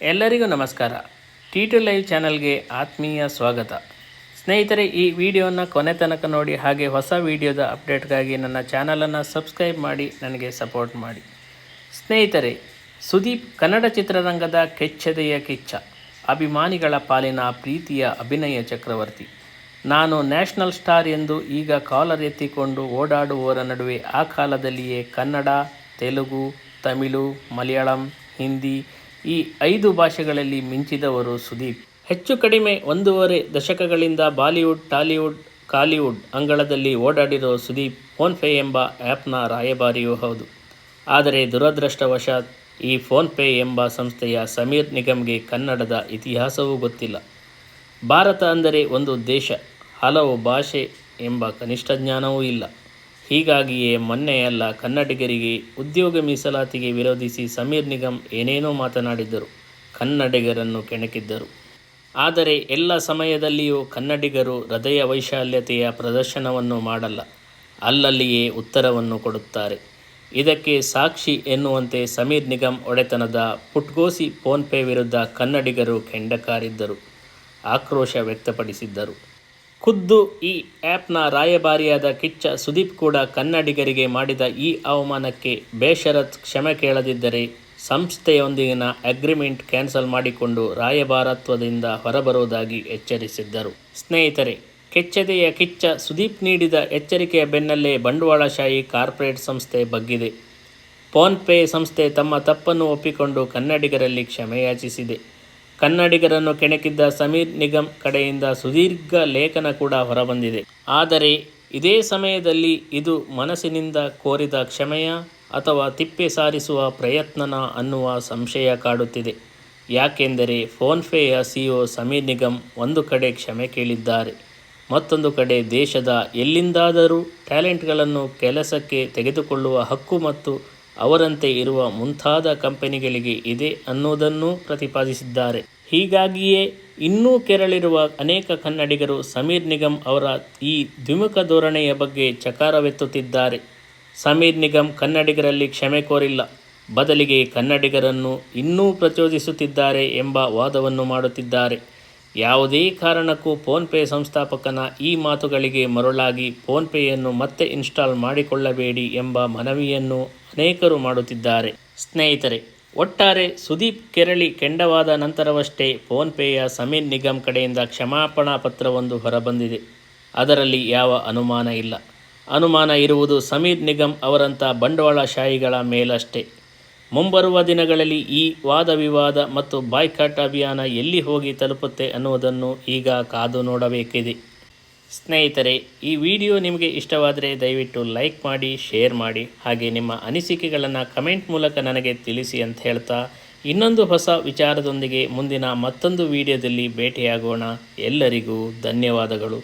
ಎಲ್ಲರಿಗೂ ನಮಸ್ಕಾರ. T2 live ಚಾನಲ್ಗೆ ಆತ್ಮೀಯ ಸ್ವಾಗತ. ಸ್ನೇಹಿತರೆ, ಈ ವಿಡಿಯೋನ ಕೊನೆ ತನಕ ನೋಡಿ, ಹಾಗೆ ಹೊಸ ವಿಡಿಯೋದ ಅಪ್ಡೇಟ್ಗಾಗಿ ನನ್ನ ಚಾನಲನ್ನು ಸಬ್ಸ್ಕ್ರೈಬ್ ಮಾಡಿ ನನಗೆ ಸಪೋರ್ಟ್ ಮಾಡಿ. ಸ್ನೇಹಿತರೆ, ಸುದೀಪ್ ಕನ್ನಡ ಚಿತ್ರರಂಗದ ಕೆಚ್ಚೆದೆಯ ಕಿಚ್ಚ, ಅಭಿಮಾನಿಗಳ ಪಾಲಿನ ಪ್ರೀತಿಯ ಅಭಿನಯ ಚಕ್ರವರ್ತಿ. ನಾನು ನ್ಯಾಷನಲ್ ಸ್ಟಾರ್ ಎಂದು ಈಗ ಕಾಲರ್ ಎತ್ತಿಕೊಂಡು ಓಡಾಡುವವರ ನಡುವೆ ಆ ಕಾಲದಲ್ಲಿಯೇ ಕನ್ನಡ, ತೆಲುಗು, ತಮಿಳು, ಮಲಯಾಳಂ, ಹಿಂದಿ ಈ 5 ಭಾಷೆಗಳಲ್ಲಿ ಮಿಂಚಿದವರು ಸುದೀಪ್. ಹೆಚ್ಚು ಕಡಿಮೆ 1.5 ದಶಕಗಳಿಂದ ಬಾಲಿವುಡ್, ಟಾಲಿವುಡ್, ಕಾಲಿವುಡ್ ಅಂಗಳದಲ್ಲಿ ಓಡಾಡಿರೋ ಸುದೀಪ್ ಫೋನ್ಪೇ ಎಂಬ ಆ್ಯಪ್ನ ರಾಯಭಾರಿಯೂ ಹೌದು. ಆದರೆ ದುರದೃಷ್ಟವಶಾತ್ ಈ ಫೋನ್ಪೇ ಎಂಬ ಸಂಸ್ಥೆಯ ಸಮೀರ್ ನಿಗಮ್ಗೆ ಕನ್ನಡದ ಇತಿಹಾಸವೂ ಗೊತ್ತಿಲ್ಲ. ಭಾರತ ಅಂದರೆ ಒಂದು ದೇಶ, ಹಲವು ಭಾಷೆ ಎಂಬ ಕನಿಷ್ಠ ಜ್ಞಾನವೂ ಇಲ್ಲ. ಹೀಗಾಗಿಯೇ ಮೊನ್ನೆಯೆಲ್ಲ ಕನ್ನಡಿಗರಿಗೆ ಉದ್ಯೋಗ ಮೀಸಲಾತಿಗೆ ವಿರೋಧಿಸಿ ಸಮೀರ್ ನಿಗಮ್ ಏನೇನೋ ಮಾತನಾಡಿದ್ದರು, ಕನ್ನಡಿಗರನ್ನು ಕೆಣಕಿದ್ದರು. ಆದರೆ ಎಲ್ಲ ಸಮಯದಲ್ಲಿಯೂ ಕನ್ನಡಿಗರು ಹೃದಯ ವೈಶಾಲ್ಯತೆಯ ಪ್ರದರ್ಶನವನ್ನು ಮಾಡಲ್ಲ, ಅಲ್ಲಲ್ಲಿಯೇ ಉತ್ತರವನ್ನು ಕೊಡುತ್ತಾರೆ. ಇದಕ್ಕೆ ಸಾಕ್ಷಿ ಎನ್ನುವಂತೆ ಸಮೀರ್ ನಿಗಮ್ ಒಡೆತನದ ಪುಟ್ಗೋಸಿ ಫೋನ್ಪೇ ವಿರುದ್ಧ ಕನ್ನಡಿಗರು ಕೆಂಡಕಾರಿದ್ದರು, ಆಕ್ರೋಶ ವ್ಯಕ್ತಪಡಿಸಿದ್ದರು. ಖುದ್ದು ಈ ಆ್ಯಪ್ನ ರಾಯಭಾರಿಯಾದ ಕಿಚ್ಚ ಸುದೀಪ್ ಕೂಡ ಕನ್ನಡಿಗರಿಗೆ ಮಾಡಿದ ಈ ಅವಮಾನಕ್ಕೆ ಬೇಷರತ್ ಕ್ಷಮೆ ಕೇಳದಿದ್ದರೆ ಸಂಸ್ಥೆಯೊಂದಿಗಿನ ಅಗ್ರಿಮೆಂಟ್ ಕ್ಯಾನ್ಸಲ್ ಮಾಡಿಕೊಂಡು ರಾಯಭಾರತ್ವದಿಂದ ಹೊರಬರುವುದಾಗಿ ಎಚ್ಚರಿಸಿದ್ದರು. ಸ್ನೇಹಿತರೆ, ಕೆಚ್ಚೆದೆಯ ಕಿಚ್ಚ ಸುದೀಪ್ ನೀಡಿದ ಎಚ್ಚರಿಕೆಯ ಬೆನ್ನಲ್ಲೇ ಬಂಡವಾಳಶಾಹಿ ಕಾರ್ಪೊರೇಟ್ ಸಂಸ್ಥೆ ಬಗ್ಗಿದೆ. ಫೋನ್ಪೇ ಸಂಸ್ಥೆ ತಮ್ಮ ತಪ್ಪನ್ನು ಒಪ್ಪಿಕೊಂಡು ಕನ್ನಡಿಗರಲ್ಲಿ ಕ್ಷಮೆಯಾಚಿಸಿದೆ. ಕನ್ನಡಿಗರನ್ನು ಕೆಣಕಿದ್ದ ಸಮೀರ್ ನಿಗಮ್ ಕಡೆಯಿಂದ ಸುದೀರ್ಘ ಲೇಖನ ಕೂಡ ಹೊರಬಂದಿದೆ. ಆದರೆ ಇದೇ ಸಮಯದಲ್ಲಿ ಇದು ಮನಸ್ಸಿನಿಂದ ಕೋರಿದ ಕ್ಷಮೆಯ ಅಥವಾ ತಿಪ್ಪೆ ಸಾರಿಸುವ ಪ್ರಯತ್ನನ ಅನ್ನುವ ಸಂಶಯ ಕಾಡುತ್ತಿದೆ. ಯಾಕೆಂದರೆ ಫೋನ್ಪೇಯ ಸಿಇಒ ಸಮೀರ್ ನಿಗಮ್ ಒಂದು ಕಡೆ ಕ್ಷಮೆ ಕೇಳಿದ್ದಾರೆ, ಮತ್ತೊಂದು ಕಡೆ ದೇಶದ ಎಲ್ಲಿಂದಾದರೂ ಟ್ಯಾಲೆಂಟ್ಗಳನ್ನು ಕೆಲಸಕ್ಕೆ ತೆಗೆದುಕೊಳ್ಳುವ ಹಕ್ಕು ಮತ್ತು ಅವರಂತೆ ಇರುವ ಮುಂತಾದ ಕಂಪನಿಗಳಿಗೆ ಇದೆ ಅನ್ನೋದನ್ನೂ ಪ್ರತಿಪಾದಿಸಿದ್ದಾರೆ. ಹೀಗಾಗಿಯೇ ಇನ್ನೂ ಕೆರಳಿರುವ ಅನೇಕ ಕನ್ನಡಿಗರು ಸಮೀರ್ ನಿಗಮ್ ಅವರ ಈ ದ್ವಿಮುಖ ಧೋರಣೆಯ ಬಗ್ಗೆ ಚಕಾರವೆತ್ತುತ್ತಿದ್ದಾರೆ. ಸಮೀರ್ ನಿಗಮ್ ಕನ್ನಡಿಗರಲ್ಲಿ ಕ್ಷಮೆ ಕೋರಿಲ್ಲ, ಬದಲಿಗೆ ಕನ್ನಡಿಗರನ್ನು ಇನ್ನೂ ಪ್ರಚೋದಿಸುತ್ತಿದ್ದಾರೆ ಎಂಬ ವಾದವನ್ನು ಮಾಡುತ್ತಿದ್ದಾರೆ. ಯಾವುದೇ ಕಾರಣಕ್ಕೂ ಫೋನ್ಪೇ ಸಂಸ್ಥಾಪಕನ ಈ ಮಾತುಗಳಿಗೆ ಮರುಳಾಗಿ ಫೋನ್ಪೇಯನ್ನು ಮತ್ತೆ ಇನ್ಸ್ಟಾಲ್ ಮಾಡಿಕೊಳ್ಳಬೇಡಿ ಎಂಬ ಮನವಿಯನ್ನು ಅನೇಕರು ಮಾಡುತ್ತಿದ್ದಾರೆ. ಸ್ನೇಹಿತರೆ, ಒಟ್ಟಾರೆ ಸುದೀಪ್ ಕೆರಳಿ ಕೆಂಡವಾದ ನಂತರವಷ್ಟೇ ಫೋನ್ಪೇಯ ಸಮೀರ್ ನಿಗಮ್ ಕಡೆಯಿಂದ ಕ್ಷಮಾಪಣಾ ಪತ್ರವೊಂದು ಹೊರಬಂದಿದೆ. ಅದರಲ್ಲಿ ಯಾವ ಅನುಮಾನ ಇಲ್ಲ. ಅನುಮಾನ ಇರುವುದು ಸಮೀರ್ ನಿಗಮ್ ಅವರಂಥ ಬಂಡವಾಳಶಾಹಿಗಳ ಮೇಲಷ್ಟೇ. ಮುಂಬರುವ ದಿನಗಳಲ್ಲಿ ಈ ವಾದ ವಿವಾದ ಮತ್ತು ಬಾಯ್ಕಾಟ್ ಅಭಿಯಾನ ಎಲ್ಲಿ ಹೋಗಿ ತಲುಪುತ್ತೆ ಅನ್ನುವುದನ್ನು ಈಗ ಕಾದು ನೋಡಬೇಕಿದೆ. ಸ್ನೇಹಿತರೆ, ಈ ವಿಡಿಯೋ ನಿಮಗೆ ಇಷ್ಟವಾದರೆ ದಯವಿಟ್ಟು ಲೈಕ್ ಮಾಡಿ, ಶೇರ್ ಮಾಡಿ, ಹಾಗೆ ನಿಮ್ಮ ಅನಿಸಿಕೆಗಳನ್ನು ಕಮೆಂಟ್ ಮೂಲಕ ನನಗೆ ತಿಳಿಸಿ ಅಂತ ಹೇಳ್ತಾ, ಇನ್ನೊಂದು ಹೊಸ ವಿಚಾರದೊಂದಿಗೆ ಮುಂದಿನ ಮತ್ತೊಂದು ವಿಡಿಯೋದಲ್ಲಿ ಭೇಟಿಯಾಗೋಣ. ಎಲ್ಲರಿಗೂ ಧನ್ಯವಾದಗಳು.